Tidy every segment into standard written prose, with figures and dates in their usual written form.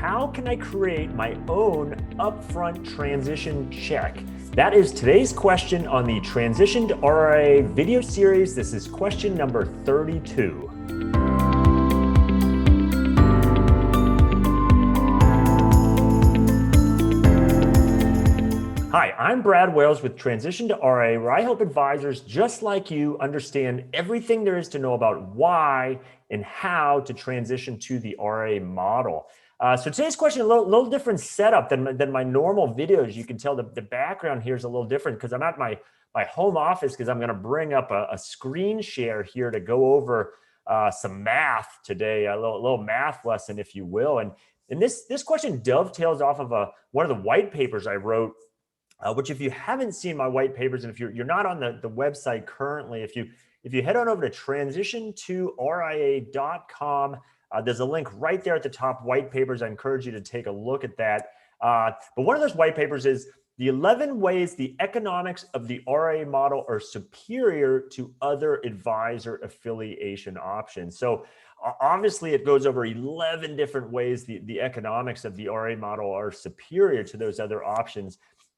how can I create my own upfront transition check? That is today's question on the Transition to RIA video series. This is question number 32. Hi, I'm Brad Wales with Transition to RIA, where I help advisors just like you understand everything there is to know about why and how to transition to the RIA model. So today's question, a little different setup than my normal videos. You can tell the background here is a little different because I'm at my home office because I'm going to bring up a screen share here to go over some math today, a little math lesson, if you will. And this question dovetails off of one of the white papers I wrote. Which if you haven't seen my white papers, and if you're not on the website currently, if you head on over to transitiontoria.com, there's a link right there at the top, white papers. I encourage you to take a look at that. But one of those white papers is the 11 ways the economics of the RIA model are superior to other advisor affiliation options. So obviously it goes over 11 different ways the economics of the RIA model are superior to those other options.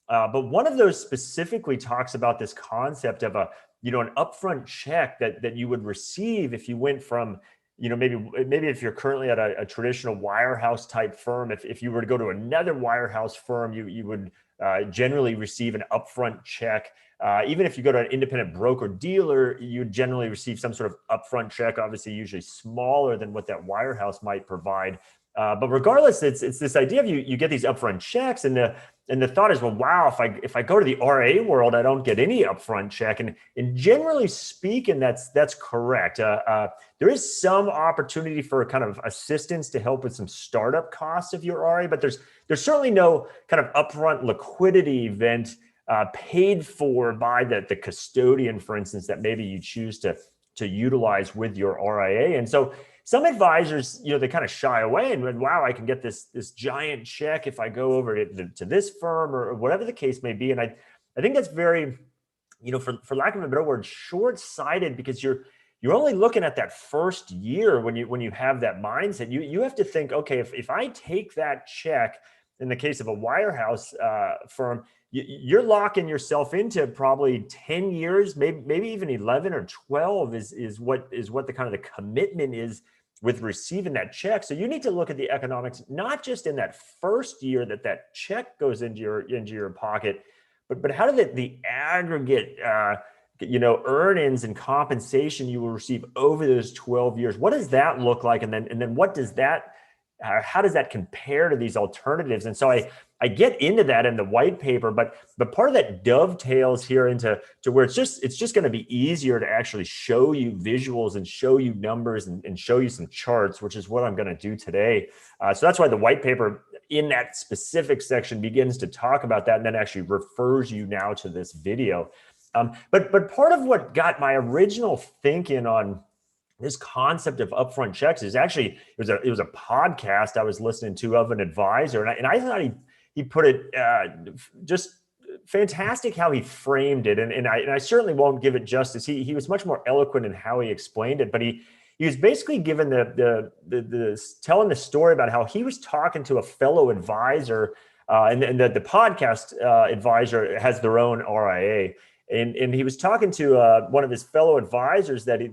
But one of those specifically talks about this concept of an upfront check that you would receive if you went from, maybe if you're currently at a traditional wirehouse type firm, if you were to go to another wirehouse firm, you would generally receive an upfront check. Even if you go to an independent broker dealer, you would generally receive some sort of upfront check, obviously usually smaller than what that wirehouse might provide. But regardless, it's this idea of you get these upfront checks, and the thought is, well, wow, if I go to the RIA world, I don't get any upfront check. And generally speaking, that's correct. There is some opportunity for kind of assistance to help with some startup costs of your RIA, but there's certainly no kind of upfront liquidity event paid for by the custodian, for instance, that maybe you choose to utilize with your RIA. And so some advisors, they kind of shy away and wow, I can get this giant check if I go over to this firm or whatever the case may be. And I think that's very, for lack of a better word, short-sighted, because you're only looking at that first year when you have that mindset. You have to think, okay, if I take that check, in the case of a wirehouse firm, you're locking yourself into probably 10 years, maybe even 11 or 12 is what the kind of the commitment is with receiving that check. So you need to look at the economics, not just in that first year that check goes into your pocket, but how did the aggregate earnings and compensation you will receive over those 12 years? What does that look like? And then what does that how does that compare to these alternatives? And so I get into that in the white paper, but part of that dovetails here into where it's just going to be easier to actually show you visuals and show you numbers and show you some charts, which is what I'm going to do today. So that's why the white paper in that specific section begins to talk about that and then actually refers you now to this video. But part of what got my original thinking on this concept of upfront checks is actually, it was a podcast I was listening to of an advisor. And I thought he put it just fantastic how he framed it. And I certainly won't give it justice. He was much more eloquent in how he explained it, but he was basically given telling the story about how he was talking to a fellow advisor, and the podcast advisor has their own RIA. And he was talking to one of his fellow advisors that he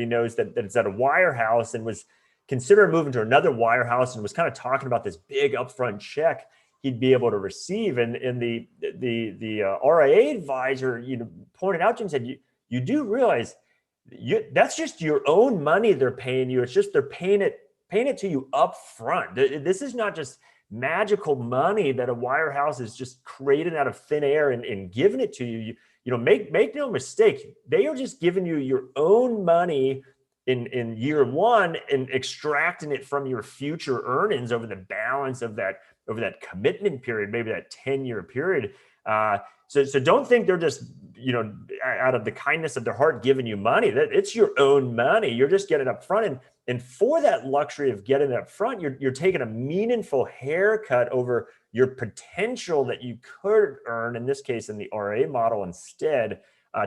knows that is at a wirehouse and was considering moving to another wirehouse, and was kind of talking about this big upfront check he'd be able to receive. And the RIA advisor pointed out to him and said, you do realize that's just your own money they're paying you. It's just they're paying it to you up front. This is not just magical money that a wirehouse is just created out of thin air and giving it to you. Make no mistake, they are just giving you your own money in year one and extracting it from your future earnings over the balance of that commitment period, maybe that 10-year period. So don't think they're just, out of the kindness of their heart giving you money. That it's your own money. You're just getting up front. And for that luxury of getting it up front, you're taking a meaningful haircut over your potential that you could earn, in this case, in the RIA model instead,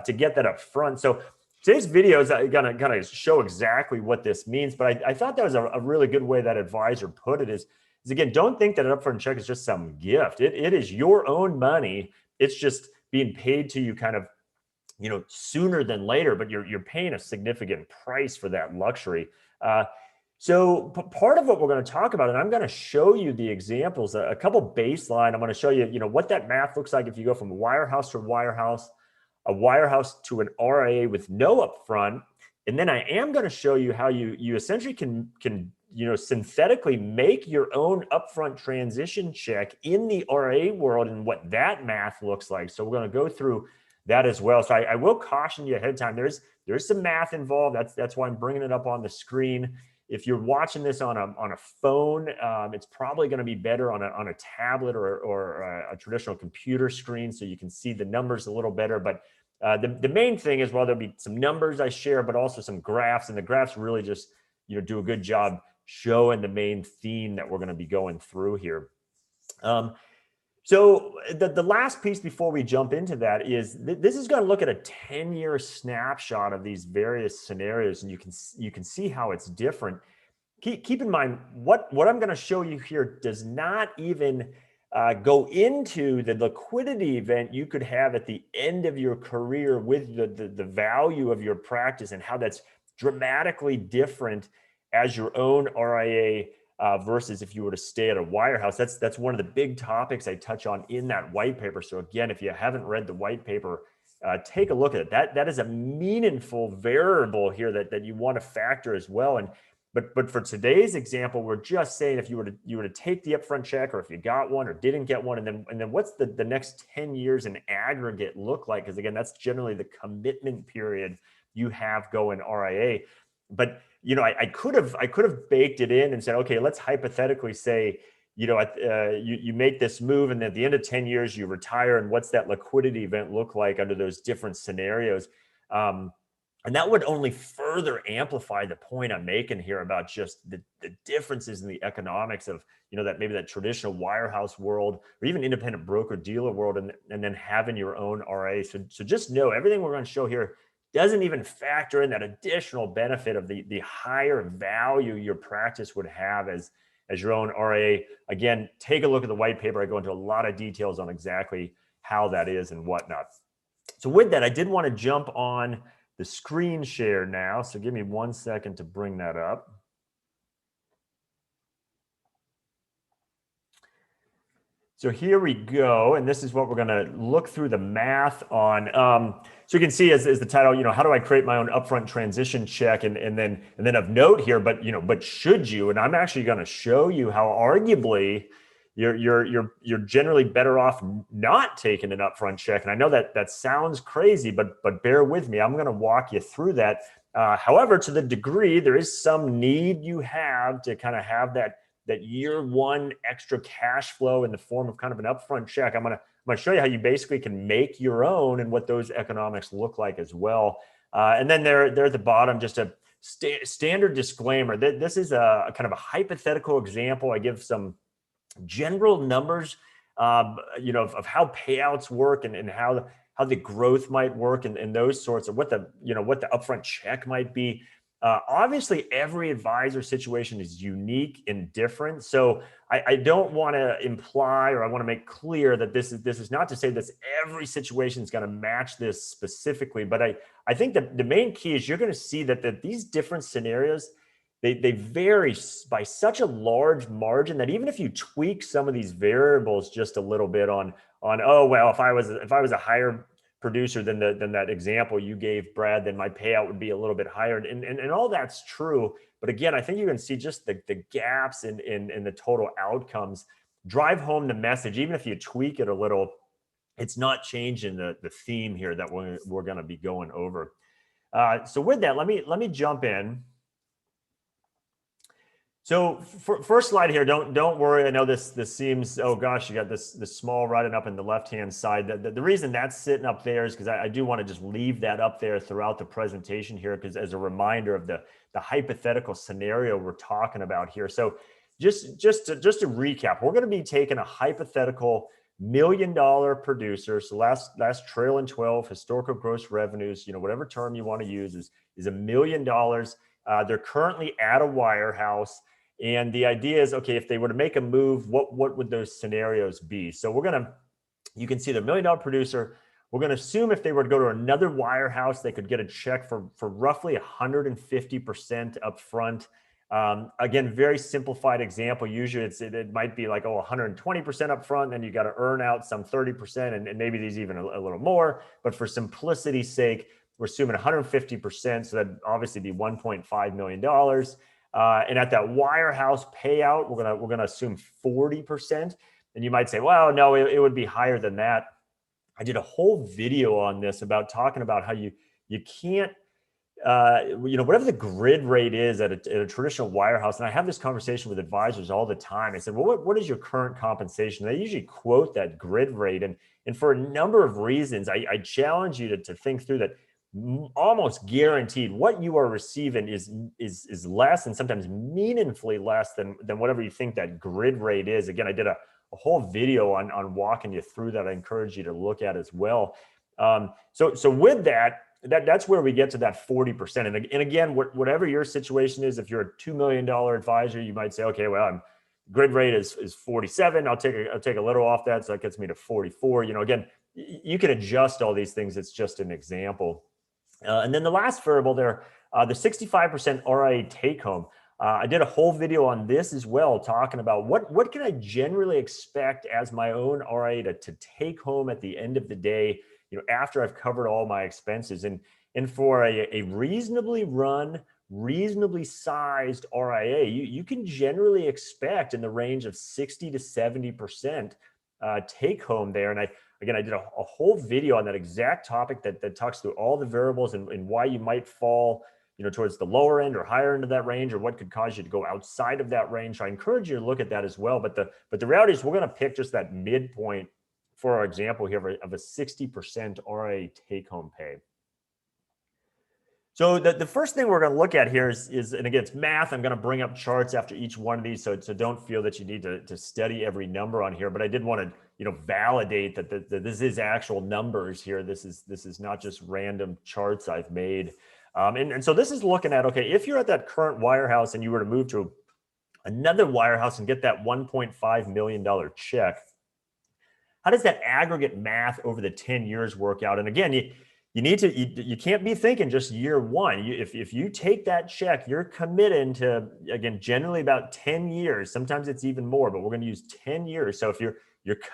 to get that up front. So today's video is going to kind of show exactly what this means. But I thought that was a really good way that advisor put it is, is, again, don't think that an upfront check is just some gift. It is your own money. It's just being paid to you kind of, sooner than later, but you're paying a significant price for that luxury. So part of what we're going to talk about, and I'm going to show you the examples, a couple baseline. I'm going to show you, what that math looks like if you go from a wirehouse to a wirehouse to an RIA with no upfront. And then I am going to show you how you essentially can synthetically make your own upfront transition check in the RIA world and what that math looks like. So we're going to go through that as well. So I will caution you ahead of time. There's some math involved. That's why I'm bringing it up on the screen. If you're watching this on a phone, it's probably going to be better on a tablet or a traditional computer screen, so you can see the numbers a little better. But the main thing is, well, there'll be some numbers I share, but also some graphs, and the graphs really just do a good job showing the main theme that we're going to be going through here. So the last piece before we jump into that is this is going to look at a 10-year snapshot of these various scenarios, and you can see how it's different. Keep in mind what I'm going to show you here does not even go into the liquidity event you could have at the end of your career with the value of your practice and how that's dramatically different as your own RIA versus if you were to stay at a wirehouse. That's one of the big topics I touch on in that white paper. So again, if you haven't read the white paper, take a look at it. That is a meaningful variable here that you want to factor as well. But for today's example, we're just saying if you were to take the upfront check, or if you got one or didn't get one, and then what's the next 10 years in aggregate look like? Because again, that's generally the commitment period you have going RIA. But I could have baked it in and said, okay, let's hypothetically say, you make this move, and at the end of 10 years you retire, and what's that liquidity event look like under those different scenarios? And that would only further amplify the point I'm making here about just the differences in the economics of, that traditional wirehouse world, or even independent broker dealer world, and then having your own RIA. So just know everything we're going to show here doesn't even factor in that additional benefit of the higher value your practice would have as your own RIA. Again, take a look at the white paper. I go into a lot of details on exactly how that is and whatnot. So with that, I did want to jump on the screen share now. So give me 1 second to bring that up. So here we go, and this is what we're going to look through the math on. So you can see as the title, how do I create my own upfront transition check, and then of note here, but should you? And I'm actually going to show you how arguably you're generally better off not taking an upfront check. And I know that sounds crazy, but bear with me. I'm going to walk you through that. However, to the degree there is some need you have to kind of have that year one extra cash flow in the form of kind of an upfront check, I'm gonna show you how you basically can make your own and what those economics look like as well. And then there at the bottom, just a standard disclaimer that this is a kind of a hypothetical example. I give some general numbers, of how payouts work and how the growth might work and those sorts of what the upfront check might be. Obviously, every advisor situation is unique and different. So I don't want to imply, or I want to make clear that this is not to say that every situation is going to match this specifically. But I think that the main key is you're going to see that these different scenarios, they vary by such a large margin that even if you tweak some of these variables just a little bit on oh, well, if I was a higher producer than that example you gave, Brad, then my payout would be a little bit higher. And all that's true. But again, I think you can see just the gaps in the total outcomes drive home the message. Even if you tweak it a little, it's not changing the theme here that we're going to be going over. So with that, let me jump in. So first slide here, don't worry. I know this seems, oh gosh, you got this small writing up in the left-hand side. The reason that's sitting up there is because I do want to just leave that up there throughout the presentation here, because as a reminder of the hypothetical scenario we're talking about here. So just to recap, we're going to be taking a hypothetical $1 million producer. So last trailing 12 historical gross revenues, whatever term you want to use is $1 million. They're currently at a wirehouse. And the idea is, okay, if they were to make a move, what would those scenarios be? So you can see the $1 million producer. We're going to assume if they were to go to another wirehouse, they could get a check for roughly 150% upfront. Again, very simplified example. Usually it might be like, 120% upfront, then you got to earn out some 30%, and maybe these even a little more. But for simplicity's sake, we're assuming 150%, so that'd obviously be $1.5 million. And at that wirehouse payout, we're gonna assume 40%. And you might say, well, no, it would be higher than that. I did a whole video on this about talking about how you can't, whatever the grid rate is at a traditional wirehouse. And I have this conversation with advisors all the time. I said, well, what is your current compensation? They usually quote that grid rate. And for a number of reasons, I challenge you to think through that. Almost guaranteed what you are receiving is less, and sometimes meaningfully less than whatever you think that grid rate is. Again, I did a whole video on walking you through that. I encourage you to look at as well. So with that's where we get to that 40%. And again, whatever your situation is, if you're a $2 million advisor, you might say, okay, well, grid rate is 47. I'll take a little off that, so that gets me to 44. Again, you can adjust all these things. It's just an example. And then the last variable there, the 65% RIA take home. I did a whole video on this as well, talking about what can I generally expect as my own RIA to take home at the end of the day, after I've covered all my expenses. And for a reasonably run, reasonably sized RIA, you can generally expect in the range of 60 to 70% take home there. And I did a whole video on that exact topic that talks through all the variables and why you might fall, towards the lower end or higher end of that range, or what could cause you to go outside of that range. So I encourage you to look at that as well. But the reality is we're going to pick just that midpoint for our example here of a 60% RIA take-home pay. So the first thing we're going to look at here is, and again, it's math. I'm going to bring up charts after each one of these, so don't feel that you need to study every number on here. But I did want to, validate that this is actual numbers here. This is not just random charts I've made. And so this is looking at, okay, if you're at that current wirehouse and you were to move to another wirehouse and get that $1.5 million check, how does that aggregate math over the 10 years work out? And again, you can't be thinking just year one. If you take that check, you're committing to, again, generally about 10 years. Sometimes it's even more, but we're going to use 10 years. So if you're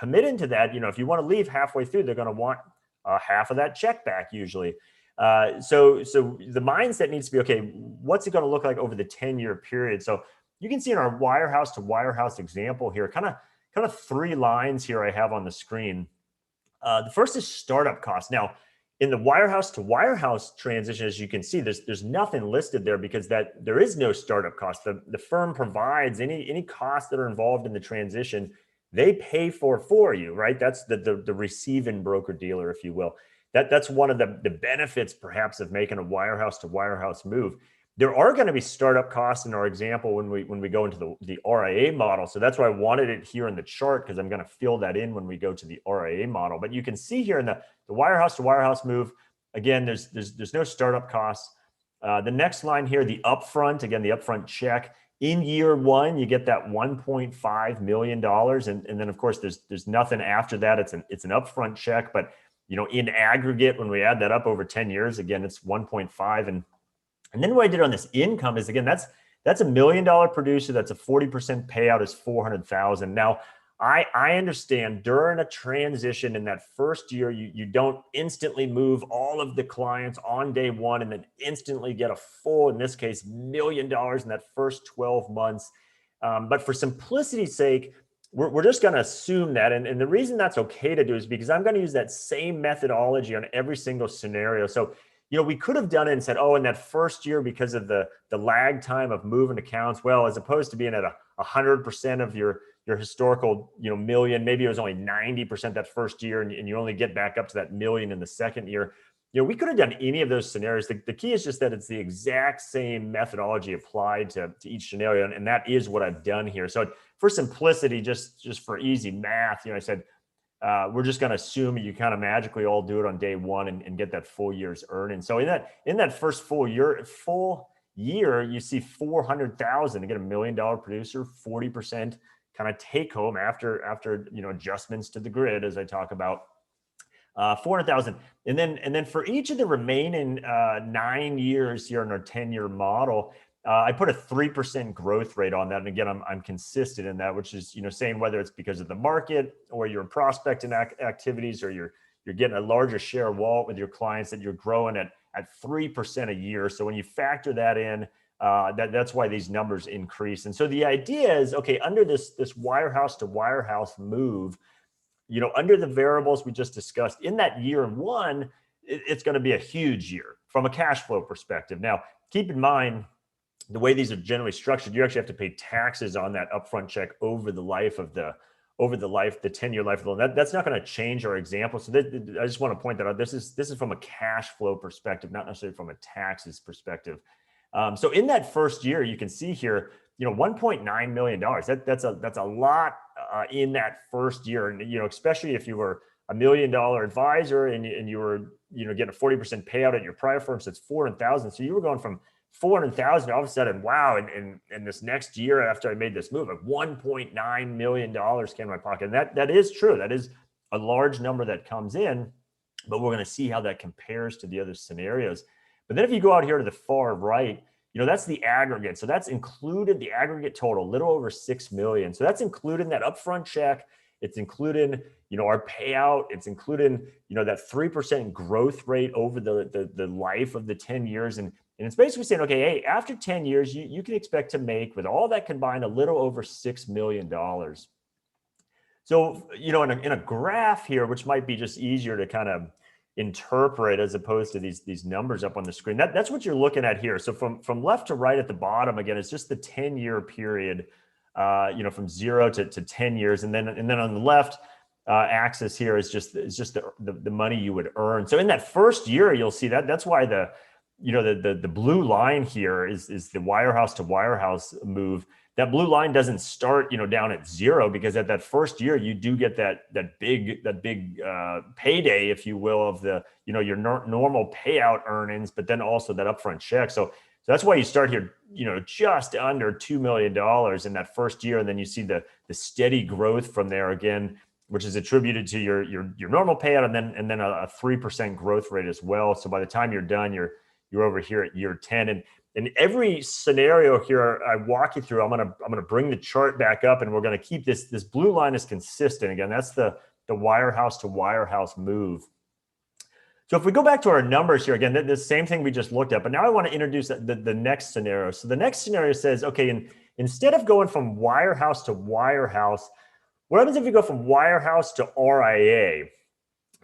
committing to that, if you want to leave halfway through, they're going to want half of that check back usually. So the mindset needs to be, okay, what's it going to look like over the 10-year period? So you can see in our wirehouse to wirehouse example here, kind of three lines here I have on the screen. The first is startup costs. Now, in the wirehouse to wirehouse transition, as you can see, there's nothing listed there because there is no startup cost. The firm provides any costs that are involved in the transition, they pay for you, right? That's the receiving broker dealer, if you will. That's one of the benefits perhaps of making a wirehouse to wirehouse move. There are going to be startup costs in our example when we go into the RIA model. So that's why I wanted it here in the chart, because I'm going to fill that in when we go to the RIA model. But you can see here in the wirehouse to wirehouse move, again, there's no startup costs. The next line here, the upfront, again, the upfront check. In year one, you get that $1.5 million. And then, of course, there's nothing after that. It's an upfront check. But, in aggregate, when we add that up over 10 years, again, it's 1.5. And then what I did on this income is, again, that's a $1 million producer. That's a 40% payout is $400,000. Now, I understand during a transition in that first year, you don't instantly move all of the clients on day one and then instantly get a full, in this case, $1 million in that first 12 months. But for simplicity's sake, we're just going to assume that. And the reason that's okay to do is because I'm going to use that same methodology on every single scenario. So, we could have done it and said, oh, in that first year, because of the lag time of moving accounts, well, as opposed to being at 100% of your historical, million, maybe it was only 90% that first year, and you only get back up to that million in the second year. We could have done any of those scenarios. The key is just that it's the exact same methodology applied to each scenario. And that is what I've done here. So for simplicity, just for easy math, I said, we're just going to assume you kind of magically all do it on day one and get that full year's earnings. So in that first full year, you see 400,000. Again, $1 million producer, 40% kind of take home after adjustments to the grid, as I talk about. 400,000. And then for each of the remaining 9 years here in our 10-year model, I put a 3% growth rate on that. And again, I'm consistent in that, which is, saying whether it's because of the market or your prospecting activities, or you're getting a larger share of wallet with your clients, that you're growing at 3% a year. So when you factor that in, that's why these numbers increase. And so the idea is, okay, under this wirehouse to wirehouse move, under the variables we just discussed, in that year one, it's going to be a huge year from a cash flow perspective. Now, keep in mind, the way these are generally structured, you actually have to pay taxes on that upfront check over the 10-year life of the loan. That's not going to change our example. So I just want to point that out. This is from a cash flow perspective, not necessarily from a taxes perspective. So in that first year, you can see here, $1.9 million. That's a lot in that first year, and especially if you were $1 million advisor and you were getting a 40% payout at your prior firm, so it's 400,000. So you were going from 400,000 all of a sudden, wow! And this next year after I made this move, like $1.9 million came in my pocket. And that is true. That is a large number that comes in, but we're going to see how that compares to the other scenarios. But then if you go out here to the far right, that's the aggregate. So that's included the aggregate total, a little over 6 million. So that's including that upfront check. It's including, our payout. It's including, that 3% growth rate over the life of the 10 years. And it's basically saying, okay, hey, after 10 years, you can expect to make, with all that combined, a little over $6 million. So, in a graph here, which might be just easier to kind of interpret as opposed to these numbers up on the screen, that's what you're looking at here. So from left to right at the bottom, again, it's just the 10-year period, from 0 to 10 years. And then on the left axis here is just the money you would earn. So in that first year, you'll see that's why the blue line here is the wirehouse to wirehouse move. That blue line doesn't start, down at 0, because at that first year, you do get that big payday, if you will, of the, your normal payout earnings, but then also that upfront check. So that's why you start here, just under $2 million in that first year. And then you see the steady growth from there again, which is attributed to your normal payout, and then a 3% growth rate as well. So by the time you're done, you're over here at year 10. And in every scenario here I walk you through, I'm gonna bring the chart back up, and we're gonna keep this blue line is consistent. Again, that's the wirehouse to wirehouse move. So if we go back to our numbers here, again, the same thing we just looked at, but now I want to introduce the next scenario. So the next scenario says, okay, instead of going from wirehouse to wirehouse, what happens if you go from wirehouse to RIA?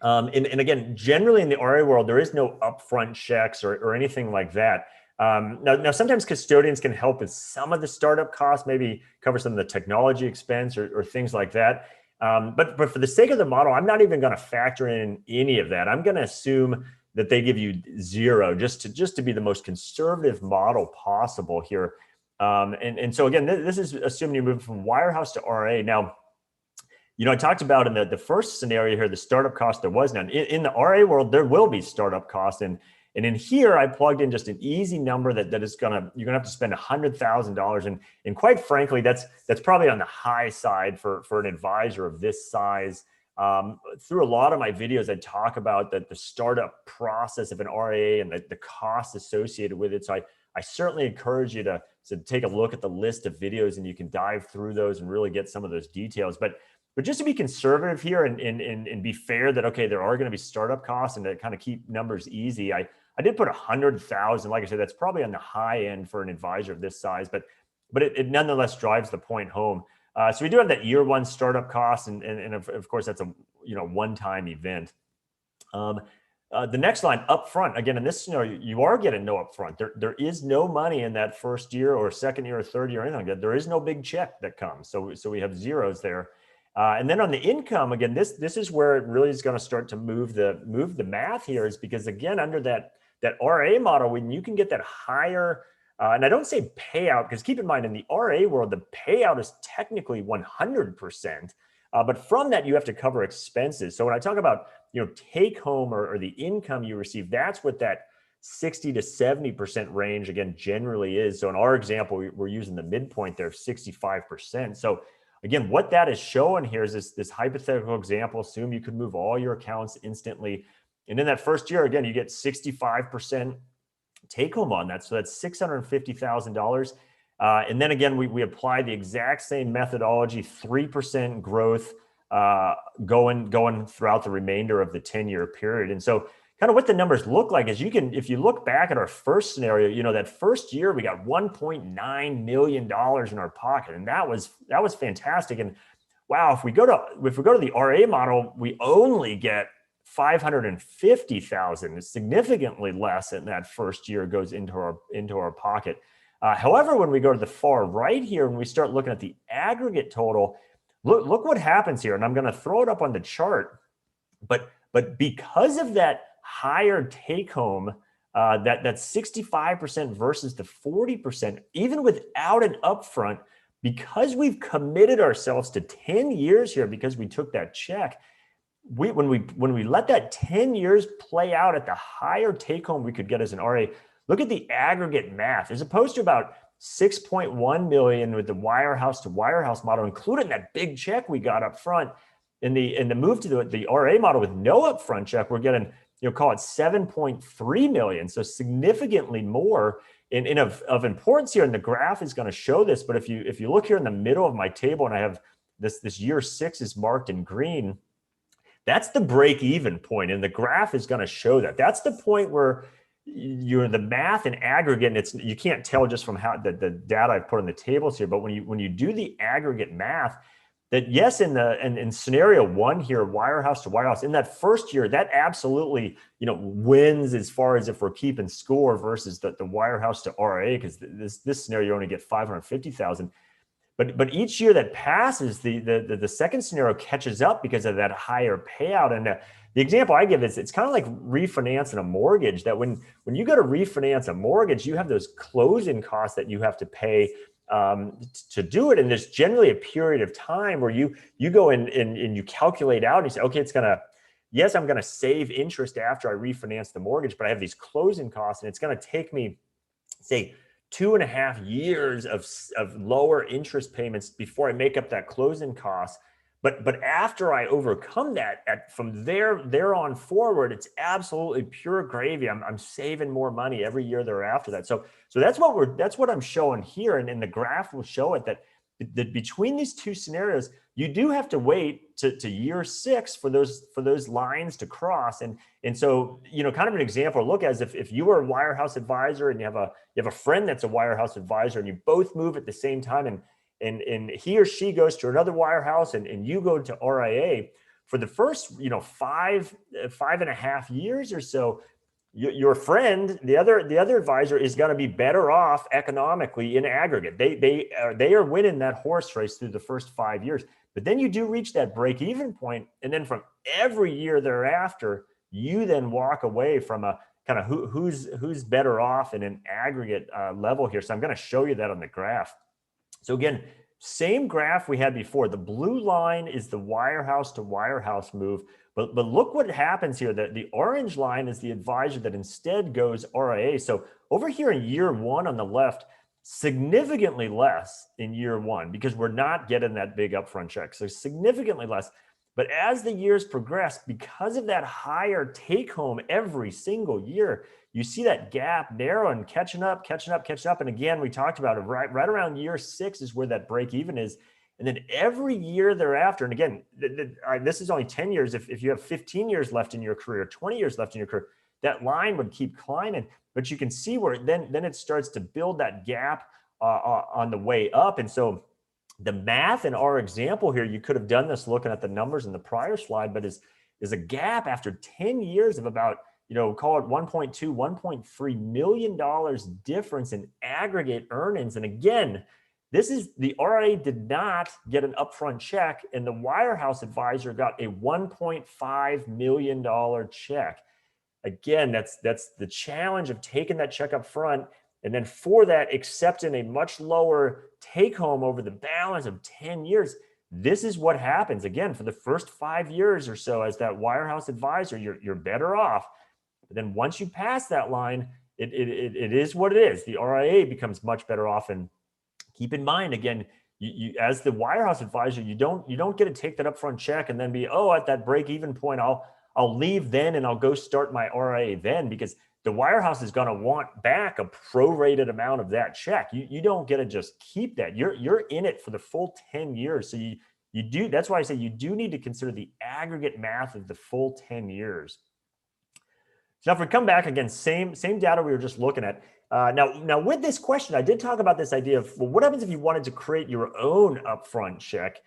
And again, generally in the RIA world, there is no upfront checks or anything like that. Now, sometimes custodians can help with some of the startup costs, maybe cover some of the technology expense or things like that. But for the sake of the model, I'm not even going to factor in any of that. I'm going to assume that they give you 0, just to be the most conservative model possible here. And so again, this is assuming you move from wirehouse to RIA. Now, I talked about in the first scenario here, the startup cost, there was none. In the RIA world, there will be startup costs. And in here, I plugged in just an easy number that is you're gonna have to spend $100,000. And quite frankly, that's probably on the high side for an advisor of this size. Through a lot of my videos, I talk about the startup process of an RIA and the costs associated with it. So I certainly encourage you to take a look at the list of videos, and you can dive through those and really get some of those details. But just to be conservative here and be fair that, okay, there are going to be startup costs, and to kind of keep numbers easy, I did put 100,000. Like I said, that's probably on the high end for an advisor of this size, but it nonetheless drives the point home. So we do have that year one startup cost, and of course that's a one-time event. The next line, upfront. Again, in this scenario, you are getting no upfront. There is no money in that first year or second year or third year or anything like that. There is no big check that comes. So we have zeros there. And then on the income, again, this is where it really is going to start to move the math here, is because, again, under that RA model, when you can get that higher, and I don't say payout, because keep in mind, in the RA world, the payout is technically 100%, but from that you have to cover expenses. So when I talk about take home or the income you receive, that's what that 60 to 70% range, again, generally is. So in our example, we're using the midpoint there of 65%. So again, what that is showing here is this hypothetical example. Assume you could move all your accounts instantly. And in that first year, again, you get 65% take home on that. So that's $650,000. And then again, we apply the exact same methodology, 3% growth going throughout the remainder of the 10-year period. And so kind of what the numbers look like is if you look back at our first scenario, that first year we got $1.9 million in our pocket, and that was fantastic. And wow, if we go to the RIA model, we only get $550,000. It's significantly less in that first year goes into our pocket. However, when we go to the far right here, when we start looking at the aggregate total, look what happens here. And I'm going to throw it up on the chart. But because of that higher take home, that 65% versus the 40%, even without an upfront, because we've committed ourselves to 10 years here, because we took that check, when we let that 10 years play out at the higher take home we could get as an RA, look at the aggregate math, as opposed to about 6.1 million with the wirehouse to wirehouse model, including that big check we got up front. In the move to the RA model with no upfront check, we're getting, call it 7.3 million. So significantly more of importance here. And the graph is going to show this. But if you look here in the middle of my table, and I have this year 6 is marked in green, that's the break-even point, and the graph is going to show that. That's the point where the math in aggregate, and you can't tell just from how the data I've put on the tables here, but when you do the aggregate math, that yes, in scenario 1 here, wirehouse to wirehouse, in that first year, that absolutely wins as far as if we're keeping score versus the wirehouse to RA, because this scenario you only get 550,000. But each year that passes, the second scenario catches up because of that higher payout. And the example I give is it's kind of like refinancing a mortgage, that when you go to refinance a mortgage, you have those closing costs that you have to pay to do it. And there's generally a period of time where you go in and you calculate out and you say, okay, I'm going to save interest after I refinance the mortgage, but I have these closing costs and it's going to take me, say, 2.5 years of lower interest payments before I make up that closing cost. But after I overcome that, from there on forward, it's absolutely pure gravy. I'm saving more money every year thereafter that. So that's what I'm showing here, and the graph will show it that between these two scenarios, you do have to wait to year 6 for those lines to cross. And so, kind of an example, look, as if you were a wirehouse advisor and you have a friend that's a wirehouse advisor, and you both move at the same time, and he or she goes to another wirehouse and you go to RIA, for the first 5.5 years or so, your friend, the other advisor, is going to be better off economically in aggregate. They are winning that horse race through the first 5 years. But then you do reach that break-even point, and then from every year thereafter, you then walk away from a kind of who's better off in an aggregate level here. So I'm going to show you that on the graph. So again, same graph we had before. The blue line is the wirehouse to wirehouse move. But look what happens here. The orange line is the advisor that instead goes RIA. So over here in year 1 on the left, significantly less in year 1 because we're not getting that big upfront check. So significantly less. But as the years progress, because of that higher take home every single year, you see that gap narrowing, catching up. And again, we talked about it right around year 6 is where that break even is. And then every year thereafter, and again, this is only 10 years. If you have 15 years left in your career, 20 years left in your career, that line would keep climbing. But you can see where then it starts to build that gap on the way up. And so the math in our example here, you could have done this looking at the numbers in the prior slide, but is a gap after 10 years of about, call it $1.2, $1.3 million difference in aggregate earnings. And again, this is the RIA did not get an upfront check, and the wirehouse advisor got a $1.5 million check. Again, that's the challenge of taking that check up front, and then for that, accepting a much lower take home over the balance of 10 years. This is what happens. Again, for the first 5 years or so as that wirehouse advisor, you're better off. But then once you pass that line, it is what it is. The RIA becomes much better off. And keep in mind, again, you as the wirehouse advisor, you don't get to take that upfront check and then be, oh, at that break-even point, I'll leave then and I'll go start my RIA then, because the wirehouse is going to want back a prorated amount of that check. You don't get to just keep that. You're in it for the full 10 years. So you do. That's why I say you do need to consider the aggregate math of the full 10 years. So now if we come back again, same data we were just looking at. Now with this question, I did talk about this idea of, well, what happens if you wanted to create your own upfront check?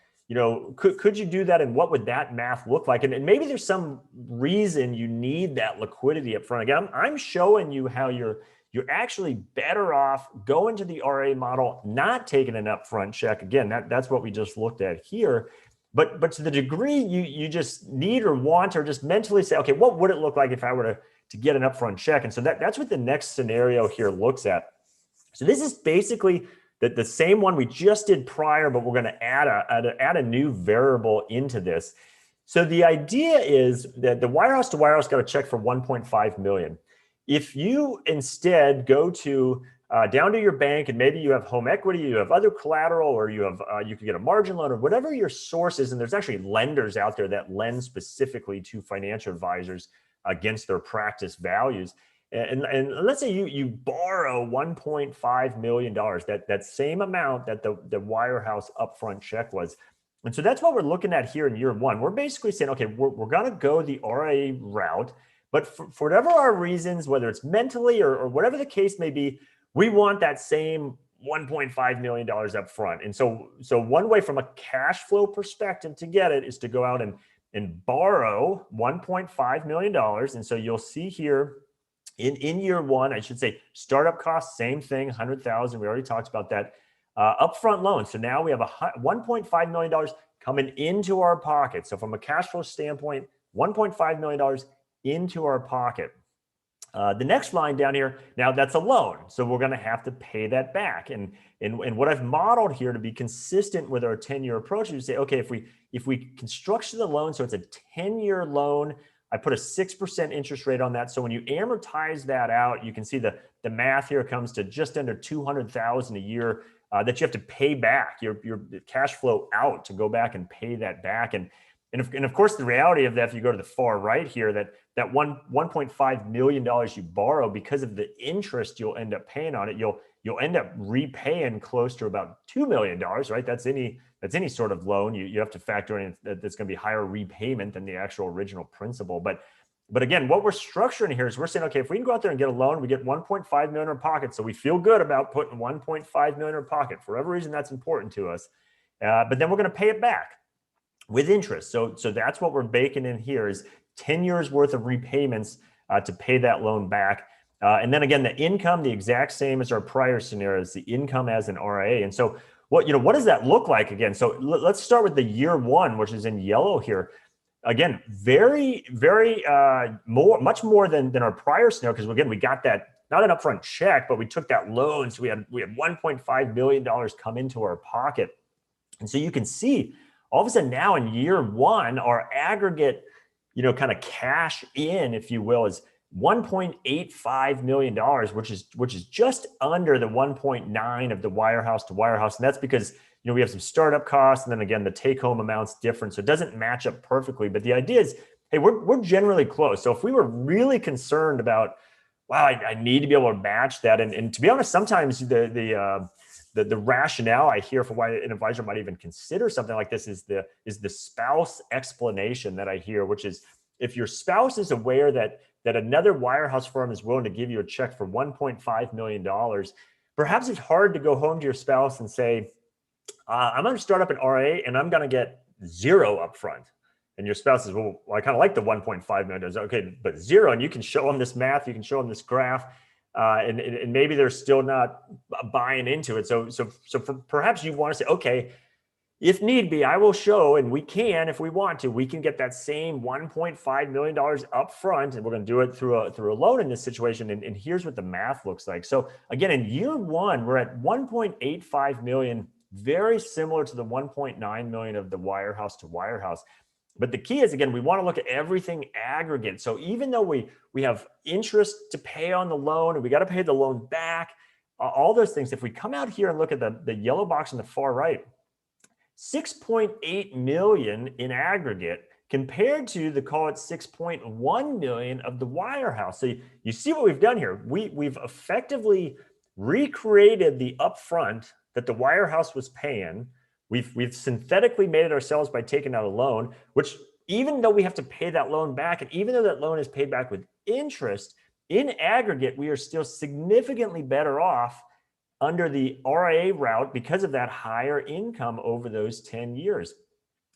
Could you do that, and what would that math look like? And maybe there's some reason you need that liquidity up front. Again, I'm showing you how you're actually better off going to the RA model, not taking an upfront check. Again, that's what we just looked at here. But to the degree you just need or want, or just mentally say, okay, what would it look like if I were to get an upfront check? And so that's what the next scenario here looks at. So this is basically the same one we just did prior, but we're going to add a new variable into this. So the idea is that the wirehouse to wirehouse got a check for 1.5 million. If you instead go to down to your bank, and maybe you have home equity, you have other collateral, or you could get a margin loan, or whatever your source is, and there's actually lenders out there that lend specifically to financial advisors against their practice values. And let's say you borrow $1.5 million, that same amount that the wirehouse upfront check was. And so that's what we're looking at here in year one. We're basically saying, okay, we're going to go the RIA route, but for whatever our reasons, whether it's mentally or whatever the case may be, we want that same $1.5 million up front. And so one way from a cash flow perspective to get it is to go out and borrow $1.5 million. And so you'll see here in year one, I should say, startup costs, same thing, 100,000. We already talked about that. Upfront loan. So now we have $1.5 million coming into our pocket. So from a cash flow standpoint, $1.5 million into our pocket. The next line down here, now that's a loan. So we're going to have to pay that back. And what I've modeled here to be consistent with our 10-year approach is to say, okay, if we construct the loan, so it's a 10-year loan, I put a 6% interest rate on that. So when you amortize that out, you can see the math here comes to just under $200,000 a year that you have to pay back your cash flow out to go back and pay that back. And of course, the reality of that, if you go to the far right here, that $1.5 million you borrow, because of the interest you'll end up paying on it, you'll end up repaying close to about $2 million, right? That's any sort of loan. You have to factor in that it's going to be higher repayment than the actual original principal. But again, what we're structuring here is we're saying, okay, if we can go out there and get a loan, we get 1.5 million in our pocket. So we feel good about putting 1.5 million in our pocket. For whatever reason, that's important to us. But then we're going to pay it back with interest. So that's what we're baking in here is 10 years worth of repayments to pay that loan back. And then again, the income, the exact same as our prior scenarios, the income as an RIA. And so what does that look like again? So let's start with the year one, which is in yellow here. Again, very, very much more than our prior scenario, because again, we got that, not an upfront check, but we took that loan. So we had $1.5 million come into our pocket. And so you can see all of a sudden now in year one, our aggregate, kind of cash in, if you will, is $1.85 million, which is just under the 1.9 of the wirehouse to wirehouse. And that's because, we have some startup costs. And then again, the take home amount's different. So it doesn't match up perfectly. But the idea is, hey, we're generally close. So if we were really concerned about, wow, I need to be able to match that. And to be honest, sometimes the rationale I hear for why an advisor might even consider something like this is the spouse explanation that I hear, which is if your spouse is aware that another wirehouse firm is willing to give you a check for $1.5 million, perhaps it's hard to go home to your spouse and say, I'm going to start up an RA and I'm going to get zero upfront. And your spouse says, well, I kind of like the $1.5 million. Okay, but zero. And you can show them this math, you can show them this graph. And maybe they're still not buying into it. So perhaps you want to say, okay, if need be, I will show, and we can, if we want to, we can get that same $1.5 million up front, and we're going to do it through a loan in this situation. And here's what the math looks like. So again, in year one, we're at 1.85 million, very similar to the 1.9 million of the wirehouse to wirehouse. But the key is, again, we want to look at everything aggregate. So even though we have interest to pay on the loan and we got to pay the loan back, all those things, if we come out here and look at the yellow box on the far right, 6.8 million in aggregate compared to the, call it 6.1 million of the wirehouse. So you see what we've done here. We've effectively recreated the upfront that the wirehouse was paying. We've synthetically made it ourselves by taking out a loan, which even though we have to pay that loan back, and even though that loan is paid back with interest, in aggregate, we are still significantly better off under the RIA route because of that higher income over those 10 years.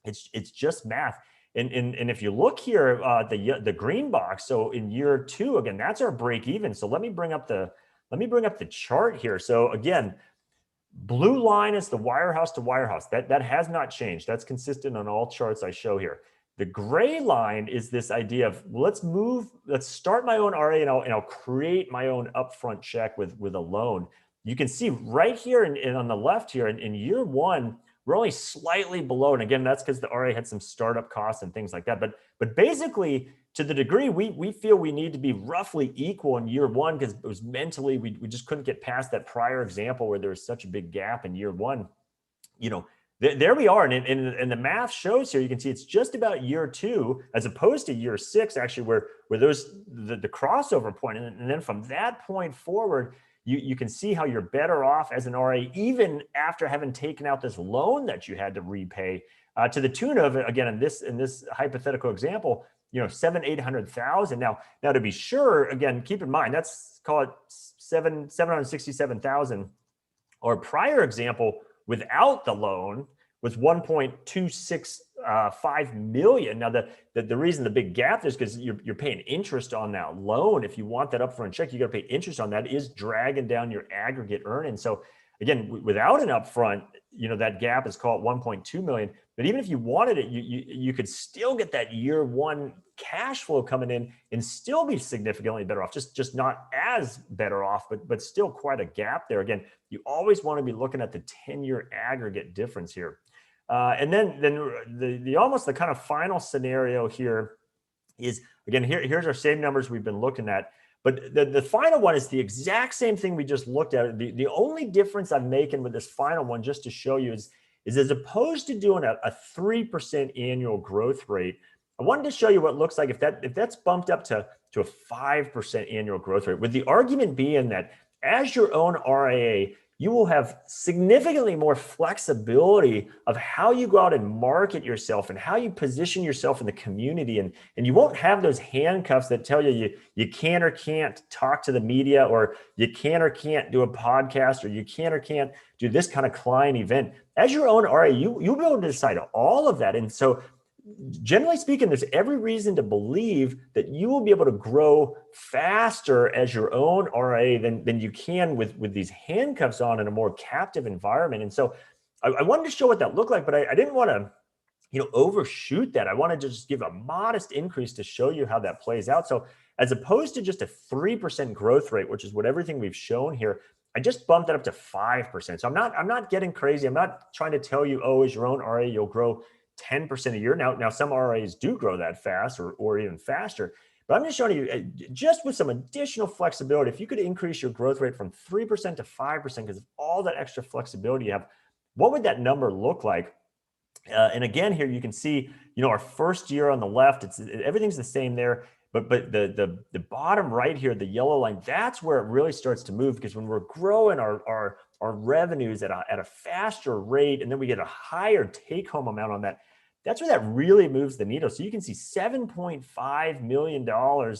It's just math. And if you look here, the green box, so in year 2, again, that's our break even. So let me bring up the chart here. So again, blue line is the wirehouse to wirehouse. That has not changed. That's consistent on all charts I show here. The gray line is this idea of, let's start my own RIA and I'll create my own upfront check with a loan. You can see right here and on the left here in year 1, we're only slightly below. And again, that's because the RIA had some startup costs and things like that. But basically, to the degree we feel we need to be roughly equal in year 1, because it was mentally, we just couldn't get past that prior example where there was such a big gap in year 1. There we are. And the math shows here, you can see it's just about year 2 as opposed to year 6, actually, where there's the crossover point. And then from that point forward, you can see how you're better off as an RIA, even after having taken out this loan that you had to repay, to the tune of, again, in this hypothetical example, $700,000-800,000. Now to be sure, again, keep in mind, that's, call it $767,000. Our prior example without the loan was 1.265 million. Now the reason the big gap is because you're paying interest on that loan. If you want that upfront check, you got to pay interest on that. Is dragging down your aggregate earnings. So again, without an upfront, that gap is called 1.2 million. But even if you wanted it, you could still get that year 1 cash flow coming in and still be significantly better off. Just not as better off, but still quite a gap there. Again, you always want to be looking at the 10-year aggregate difference here. And then the almost the kind of final scenario here is, again, here's our same numbers we've been looking at. But the final one is the exact same thing we just looked at. The only difference I'm making with this final one, just to show you, is as opposed to doing a 3% annual growth rate, I wanted to show you what it looks like if that's bumped up to a 5% annual growth rate, with the argument being that as your own RIA, you will have significantly more flexibility of how you go out and market yourself and how you position yourself in the community. And you won't have those handcuffs that tell you can or can't talk to the media, or you can or can't do a podcast, or you can or can't do this kind of client event. As your own RIA, you'll be able to decide all of that. And so generally speaking, there's every reason to believe that you will be able to grow faster as your own RIA than you can with these handcuffs on in a more captive environment. And so I wanted to show what that looked like, but I didn't want to overshoot that. I wanted to just give a modest increase to show you how that plays out. So as opposed to just a 3% growth rate, which is what everything we've shown here, I just bumped it up to 5%. So I'm not getting crazy. I'm not trying to tell you, as your own RIA, you'll grow 10% a year. Now some RIAs do grow that fast or even faster, but I'm just showing you, just with some additional flexibility, if you could increase your growth rate from 3% to 5% because of all that extra flexibility you have, what would that number look like? And again, here you can see, our first year on the left, everything's the same there, but the bottom right here, the yellow line, that's where it really starts to move, because when we're growing our revenues at a faster rate, and then we get a higher take-home amount on that, that's where that really moves the needle. So you can see $7.5 million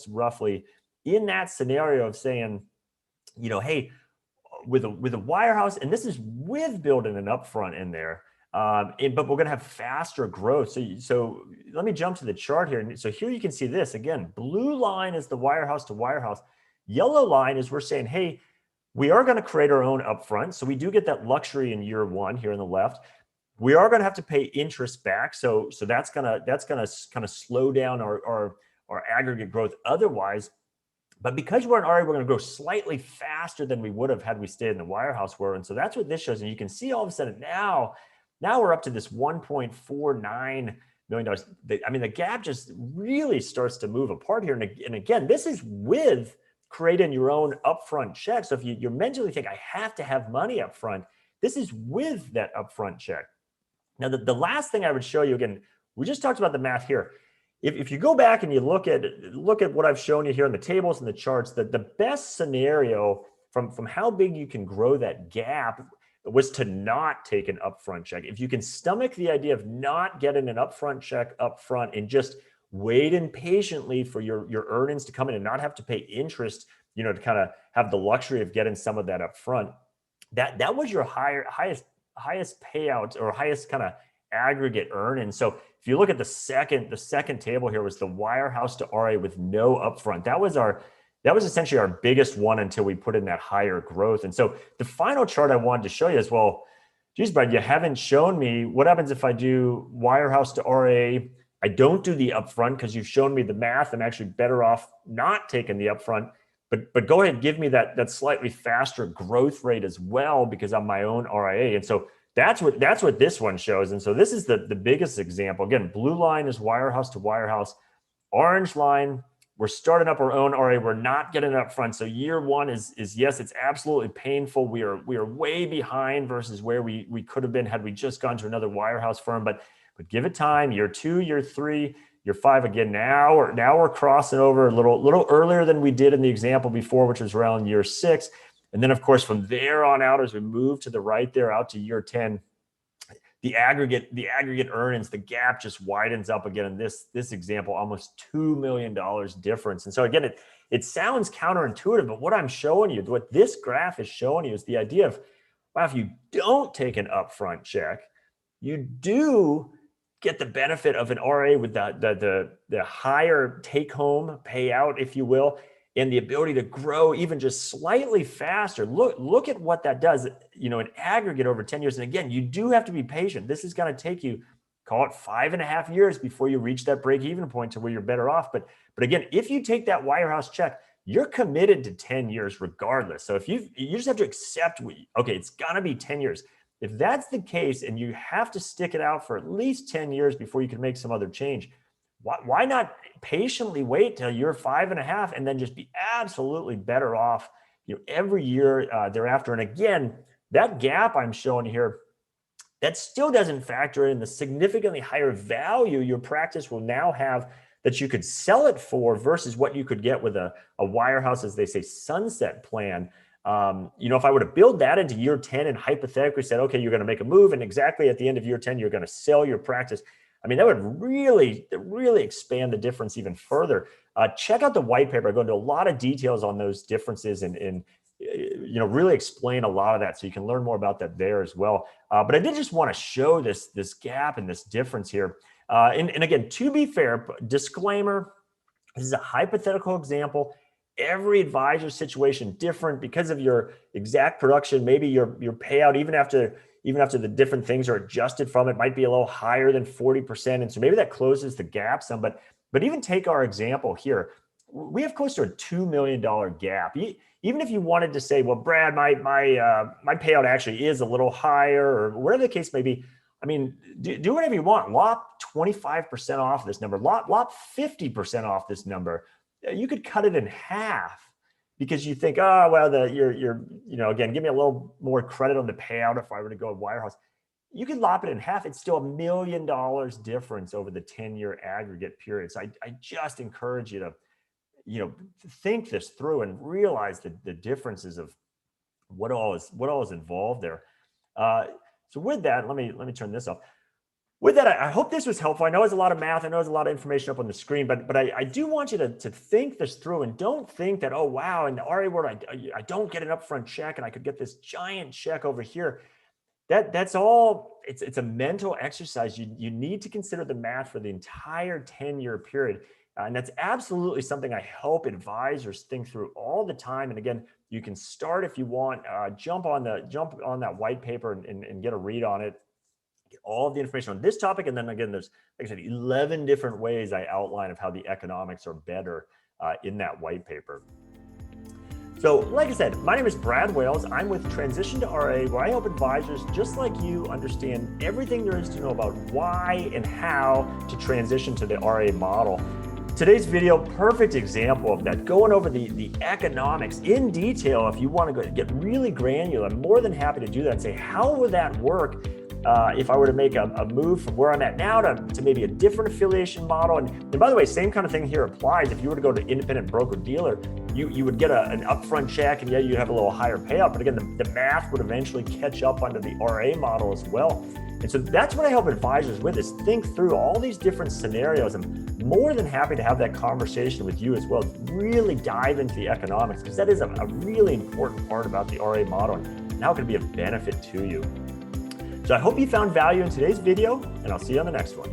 roughly in that scenario of saying, hey, with a wirehouse, and this is with building an upfront in there, but we're going to have faster growth. So let me jump to the chart here. And so here you can see this again. Blue line is the wirehouse to wirehouse. Yellow line is we're saying, hey, we are going to create our own upfront. So we do get that luxury in year 1 here on the left. We are going to have to pay interest back. So that's gonna kind of slow down our aggregate growth otherwise. But because we're an RIA, we're going to grow slightly faster than we would have had we stayed in the wirehouse were. And so that's what this shows. And you can see all of a sudden now we're up to this $1.49 $1 million. I mean, the gap just really starts to move apart here. And again, this is with creating your own upfront check. So if you mentally think, I have to have money upfront, this is with that upfront check. Now, the last thing I would show you, again, we just talked about the math here. If you go back and you look at what I've shown you here in the tables and the charts, the best scenario from how big you can grow that gap was to not take an upfront check. If you can stomach the idea of not getting an upfront check upfront and just waiting patiently for your earnings to come in and not have to pay interest, to kind of have the luxury of getting some of that upfront, that was your highest payout or highest kind of aggregate earnings. So if you look at the second table here was the wirehouse to RIA with no upfront. That was essentially our biggest one until we put in that higher growth. And so the final chart I wanted to show you is, well, geez, Brad, you haven't shown me what happens if I do wirehouse to RIA. I don't do the upfront because you've shown me the math. I'm actually better off not taking the upfront. But go ahead, give me that slightly faster growth rate as well because I'm my own RIA. And so that's what this one shows. And so this is the biggest example. Again, blue line is wirehouse to wirehouse. Orange line, we're starting up our own RIA. We're not getting it up front. So year one is yes, it's absolutely painful. We are way behind versus where we could have been had we just gone to another wirehouse firm. But give it time. Year 2, year 3, year 5 again. Now we're crossing over a little earlier than we did in the example before, which was around year 6. And then, of course, from there on out, as we move to the right there out to year 10, the aggregate earnings, the gap just widens up again. In this example, almost $2 million difference. And so again, it sounds counterintuitive, but what I'm showing you, what this graph is showing you, is the idea of, wow, if you don't take an upfront check, you do get the benefit of an RIA with the higher take-home payout, if you will, and the ability to grow even just slightly faster. Look at what that does, in aggregate over 10 years. And again, you do have to be patient. This is going to take you, call it 5.5 years before you reach that break-even point to where you're better off. But again, if you take that wirehouse check, you're committed to 10 years regardless. So if you just have to accept, okay, it's going to be 10 years. If that's the case and you have to stick it out for at least 10 years before you can make some other change, why not patiently wait till you're 5.5 and then just be absolutely better off, every year thereafter? And again, that gap I'm showing here, that still doesn't factor in the significantly higher value your practice will now have that you could sell it for versus what you could get with a wirehouse, as they say, sunset plan. If I were to build that into year 10 and hypothetically said, okay, you're going to make a move and exactly at the end of year 10, you're going to sell your practice. I mean, that would really expand the difference even further. Check out the white paper. I go into a lot of details on those differences and really explain a lot of that, so you can learn more about that there as well. But I did just want to show this gap and this difference here. And again, to be fair, disclaimer, this is a hypothetical example. Every advisor situation different because of your exact production. Maybe your payout, even after the different things are adjusted from it, might be a little higher than 40%. And so maybe that closes the gap some. But even take our example here. We have close to a $2 million gap. Even if you wanted to say, well, Brad, my payout actually is a little higher, or whatever the case may be. I mean, do whatever you want. Lop 25% off this number. Lop 50% off this number. You could cut it in half because you think, oh, well, you're again, give me a little more credit on the payout if I were to go wirehouse. You could lop it in half. It's still $1 million difference over the 10-year aggregate period. So I just encourage you to, think this through and realize the differences of what all is involved there. So with that, let me turn this off. With that, I hope this was helpful. I know it's a lot of math. I know there's a lot of information up on the screen, but I do want you to think this through and don't think that, oh, wow, in the RIA world, I don't get an upfront check and I could get this giant check over here. That's all. It's a mental exercise. You need to consider the math for the entire 10-year period. And that's absolutely something I help advisors think through all the time. And again, you can start if you want, jump on that white paper and get a read on it. All of the information on this topic. And then again, there's, like I said, 11 different ways I outline of how the economics are better in that white paper. So like I said, my name is Brad Wales. I'm with Transition to RIA, where I help advisors just like you understand everything there is to know about why and how to transition to the RIA model. Today's video, perfect example of that, going over the economics in detail. If you want to get really granular, I'm more than happy to do that and say, how would that work if I were to make a move from where I'm at now to maybe a different affiliation model? And by the way, same kind of thing here applies. If you were to go to independent broker dealer, you would get an upfront check, and yeah, you'd have a little higher payout. But again, the math would eventually catch up under the RIA model as well. And so that's what I help advisors with, is think through all these different scenarios. I'm more than happy to have that conversation with you as well. Really dive into the economics, because that is a really important part about the RIA model and how it can be a benefit to you. So I hope you found value in today's video, and I'll see you on the next one.